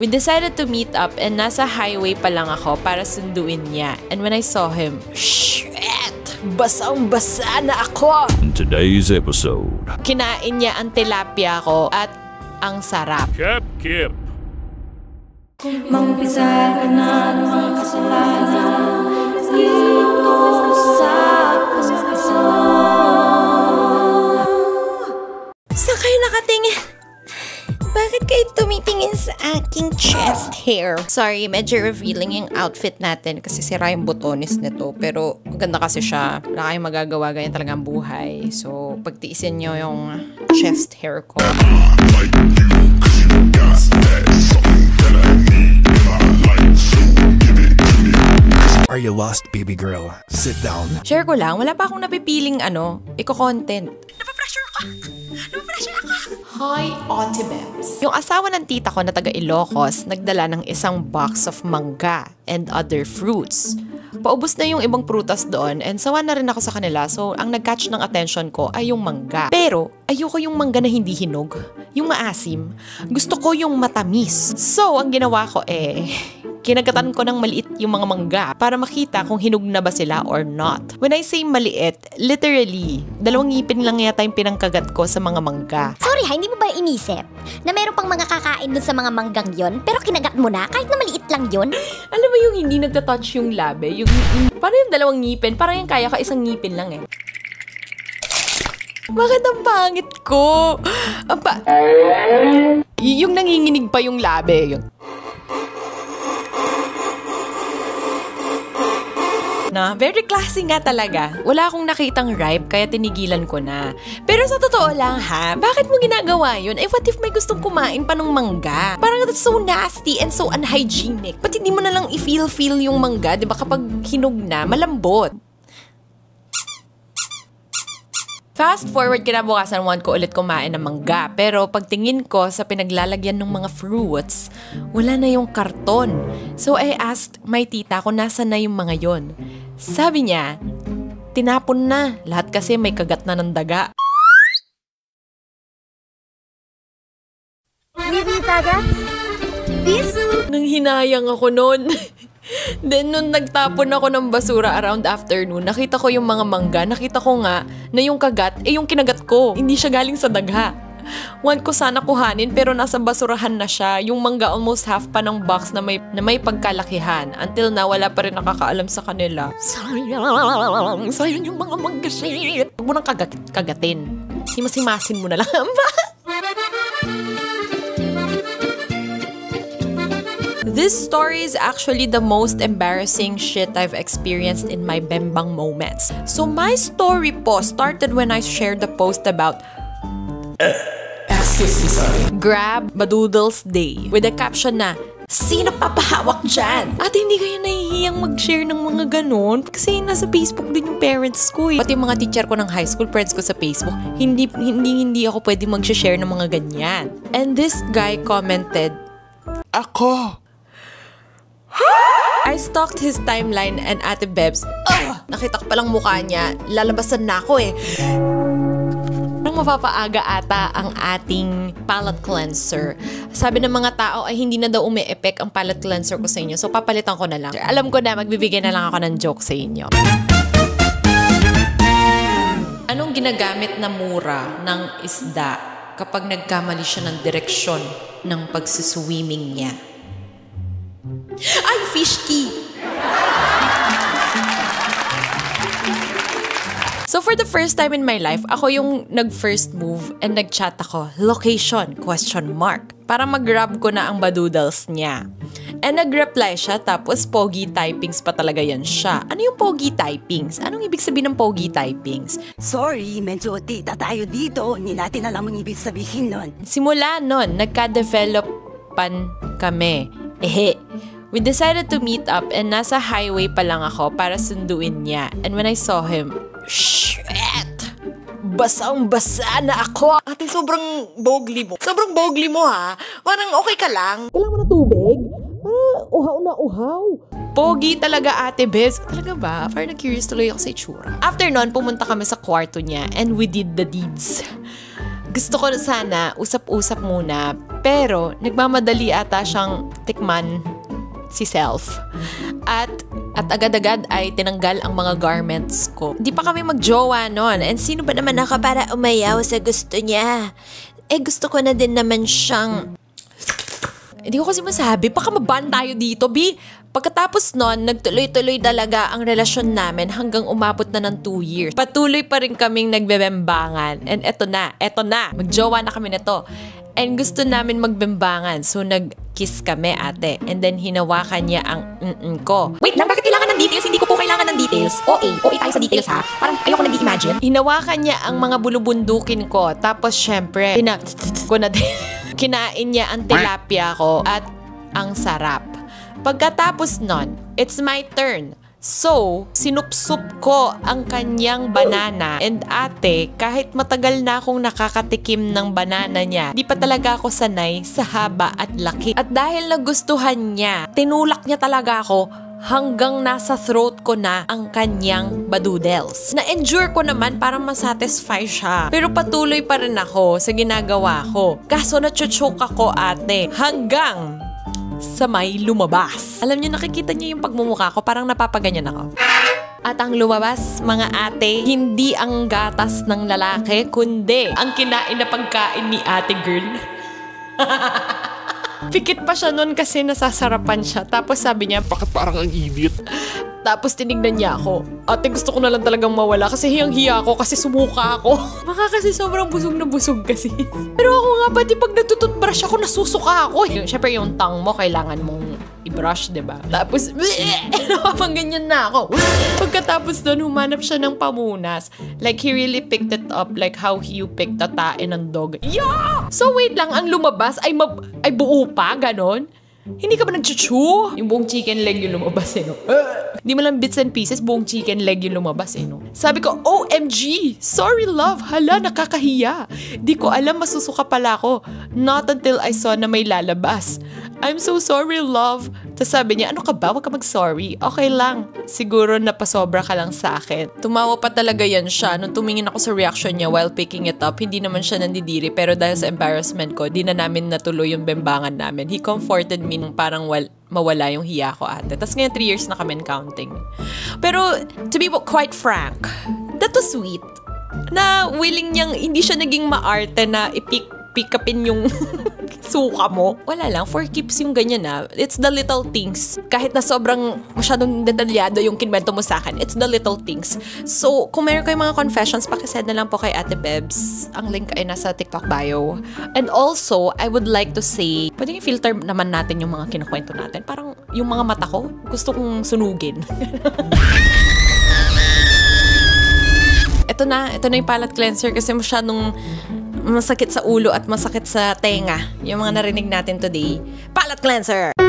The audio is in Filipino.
We decided to meet up and nasa highway pa lang ako para sunduin niya. And when I saw him, shit! Basang-basa na ako! In today's episode, kinain niya ang tilapia ko at ang sarap. Kip. Mag-umpisa ka na ng mga kasalanan dito sa puso. Saan kayo nakatingin? Bakit kayo tumitingin sa aking chest hair? Sorry, medyo revealing yung outfit natin kasi sira yung botones nito. Pero maganda kasi siya. Wala kayong magagawa, ganyan talaga ang buhay. So, pagtiisin nyo yung chest hair ko. Are you lost, baby girl? Sit down. Share ko lang, wala pa akong napipiling iko-content. Napapressure ako! Hi, Ate Bems. Yung asawa ng tita ko na taga Ilocos, nagdala ng isang box of mangga and other fruits. Paubos na yung ibang prutas doon and sawa na rin ako sa kanila, so ang nag-catch ng attention ko ay yung mangga. Pero ayoko yung mangga na hindi hinog, yung maasim. Gusto ko yung matamis. So ang ginawa ko kinagatan ko ng maliit yung mga mangga para makita kung hinog na ba sila or not. When I say maliit, literally, 2 ngipin lang yata yung pinangkagat ko sa mga mangga. Sorry hindi mo ba inisip na meron pang mga kakain dun sa mga manggang yon pero kinagat mo na kahit na maliit lang yon? Alam mo yung hindi nagtatouch yung labe? Paano yung 2 ngipin? Parang yung kaya ka 1 ngipin lang Bakit ang pangit ko? Yung nanginginig pa yung labe. Very classy nga talaga. Wala akong nakitang ripe kaya tinigilan ko na. Pero sa totoo lang bakit mo ginagawa yun? What if may gustong kumain pa ng mangga? Parang that's so nasty and so unhygienic. Ba't hindi mo na lang i-feel yung mangga? Diba kapag hinog na, malambot? Fast forward, kinabukasan want ko ulit kumain ng mangga. Pero pagtingin ko sa pinaglalagyan ng mga fruits, wala na yung karton. So I asked my tita kung nasa na yung mga yon. Sabi niya, tinapon na. Lahat kasi may kagat na ng daga. Baby dagat? Bisu! Nang hinayang ako nun. Then, nung nagtapon ako ng basura around afternoon, nakita ko yung mga mangga. Nakita ko nga na yung kagat, yung kinagat ko. Hindi siya galing sa daga. Want ko sana kuhanin pero nasa basurahan na siya. Yung mangga almost half pa ng box na may pagkalakihan. Until na wala pa rin nakakaalam sa kanila. Sayang yung mga mangga shit. Huwag mo nang kagatin. Himas-himasin mo na lang. This story is actually the most embarrassing shit I've experienced in my bembang moments. So my story po started when I shared the post about Grab Badoodles Day with the caption na, sino papahawak dyan? At hindi kayo nahihiyang mag-share ng mga ganon kasi nasa Facebook din yung parents ko Pati yung mga teacher ko ng high school, friends ko sa Facebook, hindi ako pwede mag-share ng mga ganyan. And this guy commented, Ako! I stalked his timeline and Ate Bebs, nakita ko palang mukha niya, lalabasan na ako Parang mapapaaga ata ang ating palette cleanser. Sabi ng mga tao ay hindi na daw umi-effect ang palette cleanser ko sa inyo. So papalitan ko na lang. Alam ko na, magbibigay na lang ako ng joke sa inyo. Anong ginagamit na mura ng isda kapag nagkamali siya ng direksyon ng pagsiswimming niya? Ay, fish key! So for the first time in my life, ako yung nag-first move and nag-chat ako, location, ? Para mag-grab ko na ang badoodles niya. And nag-reply siya, tapos pogi typings pa talaga yan siya. Ano yung pogi typings? Anong ibig sabihin ng pogi typings? Sorry, medyo tita tayo dito. Hindi natin alam ang ibig sabihin nun. Simula nun, nagka-developan kami. We decided to meet up and nasa highway pa lang ako para sunduin niya. And when I saw him, shit! Basang-basa na ako! Ate, sobrang bogli mo. Sobrang bogli mo Parang okay ka lang. Kailangan mo na tubig? Uhaw na uhaw. Pogi talaga, Ate Bez. Talaga ba? Parang na-curious tuloy ako sa itsura. After nun, pumunta kami sa kwarto niya and we did the deeds. Gusto ko sana usap-usap muna, pero nagmamadali ata siyang tikman si Self. At agad-agad ay tinanggal ang mga garments ko. Hindi pa kami magjowa noon. And sino ba naman ako para umayaw sa gusto niya? Gusto ko na din naman siyang... Hindi ko kasi masabi. Baka maban tayo dito, B. Pagkatapos nun, nagtuloy-tuloy talaga ang relasyon namin hanggang umabot na ng 2 years. Patuloy pa rin kaming nagbebembangan. And eto na. Magjowa na kami nito. And gusto namin magbembangan. So, nag-kiss kami, ate. And then, hinawakan niya ang ko. Wait lang, bakit kailangan ng details? Hindi ko po kailangan ng details. OA tayo sa details ha. Parang ayoko nag-i-imagine. Hinawakan niya ang mga bulubundukin ko. Tapos, syempre, ko na din. Kinain niya ang tilapia ko at ang sarap. Pagkatapos nun, it's my turn. So, sinupsup ko ang kanyang banana. And ate, kahit matagal na akong nakakatikim ng banana niya, di pa talaga ako sanay sa haba at laki. At dahil nagustuhan niya, tinulak niya talaga ako hanggang nasa throat ko na ang kanyang badoodles. Na-endure ko naman para masatisfy siya. Pero patuloy pa rin ako sa ginagawa ko. Kaso na-choke ako, ate. Hanggang sa may lumabas. Alam niyo, nakikita niyo yung pagmumukha ko, parang napapaganyan ako. At ang lumabas, mga ate, hindi ang gatas ng lalaki, kundi ang kinain na pagkain ni ate girl. Pikit pa siya nun kasi nasasarapan siya. Tapos sabi niya, Bakit parang ang init? tapos tinignan niya ako. Ate, gusto ko na lang talagang mawala kasi hiyang-hiya ako kasi sumuka ako. Baka kasi sobrang busog na busog kasi. Pero ako nga, pati pag natututbrush ako, nasusuka ako. Siyempre yung tongue mo, kailangan mong i-brush, diba? Tapos, pang ganyan na ako. Pagkatapos doon, humanap siya ng pamunas. Like, he really picked it up like how you picked a tae ng dog. Yeah! So, wait lang, ang lumabas ay buo pa, ganon? Hindi ka ba nag-chew? Yung buong chicken leg yung lumabas, no? Di mo lang bits and pieces, buong chicken leg yung lumabas, no? Sabi ko, OMG! Sorry, love! Hala, nakakahiya! Di ko alam, masusuka pala ako. Not until I saw na may lalabas. I'm so sorry, love. Tapos sabi niya, ano ka ba? Huwag ka mag-sorry. Okay lang. Siguro napasobra ka lang sa akin. Tumawa pa talaga yan siya. Nung tumingin ako sa reaction niya while picking it up, hindi naman siya nandidiri. Pero dahil sa embarrassment ko, di na namin natuloy yung bembangan namin. He comforted me nung parang mawala yung hiya ko, ate. Tapos ngayon 3 years na kami counting. Pero, to be quite frank, that was sweet. Na willing niyang, hindi siya naging maarte na pick upin yung suka mo. Wala lang, for keeps yung ganyan na. It's the little things. Kahit na sobrang masyadong detalyado yung kinwento mo sa akin, it's the little things. So, kung meron kayong mga confessions, pakisend na lang po kay Ate Bebs. Ang link ay nasa TikTok bio. And also, I would like to say, pwede yung filter naman natin yung mga kinukwento natin. Parang yung mga mata ko, gusto kong sunugin. Ito na yung palate cleanser kasi masyadong masakit sa ulo at masakit sa tenga. Yung mga narinig natin today. Palate cleanser!